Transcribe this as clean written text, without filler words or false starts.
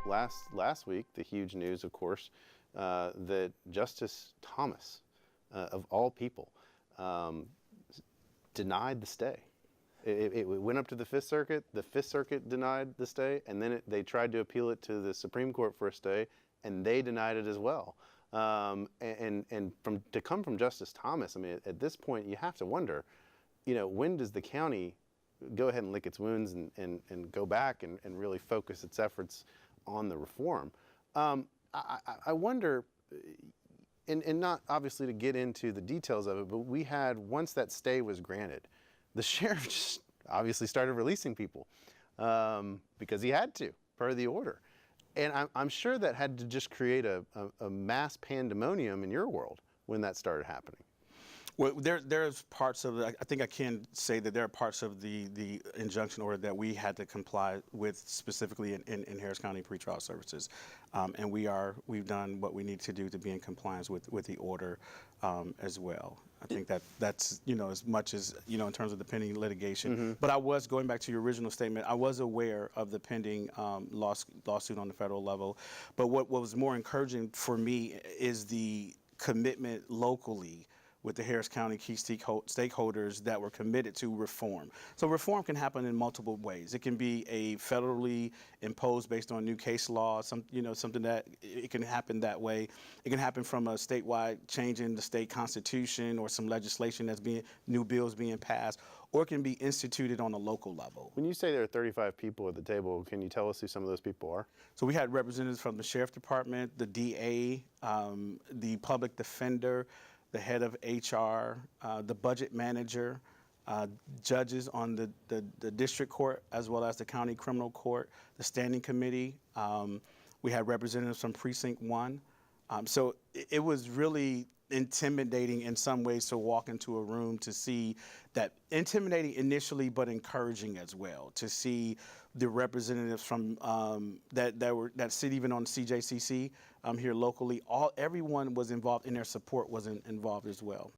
last week, the huge news, of course, that Justice Thomas, of all people, denied the stay. It went up to the Fifth Circuit. The Fifth Circuit denied the stay, and then they tried to appeal it to the Supreme Court for a stay, and they denied it as well. To come from Justice Thomas, I mean, at this point, you have to wonder, when does the county go ahead and lick its wounds and go back and really focus its efforts on the reform? I wonder, and not obviously to get into the details of it, but we had, once that stay was granted, the sheriff just obviously started releasing people because he had to, per the order. And I'm sure that had to just create a mass pandemonium in your world when that started happening. Well, there's parts of I think I can say that there are parts of the injunction order that we had to comply with, specifically in Harris County Pretrial Services, and we've done what we need to do to be in compliance with the order as well. I think that's as much as in terms of the pending litigation. Mm-hmm. But I was going back to your original statement. I was aware of the pending lawsuit on the federal level, but what was more encouraging for me is the commitment locally with the Harris County key stakeholders that were committed to reform. So reform can happen in multiple ways. It can be a federally imposed based on new case law, something that it can happen that way. It can happen from a statewide change in the state constitution or some legislation new bills being passed, or it can be instituted on a local level. When you say there are 35 people at the table, can you tell us who some of those people are? So we had representatives from the Sheriff Department, the DA, the public defender, the head of HR, the budget manager, judges on the district court, as well as the county criminal court, the standing committee. We had representatives from Precinct 1. So it was really intimidating in some ways to walk into a room to see that, intimidating initially, but encouraging as well, to see the representatives from that sit even on CJCC here locally. Everyone was involved, and their support was involved as well.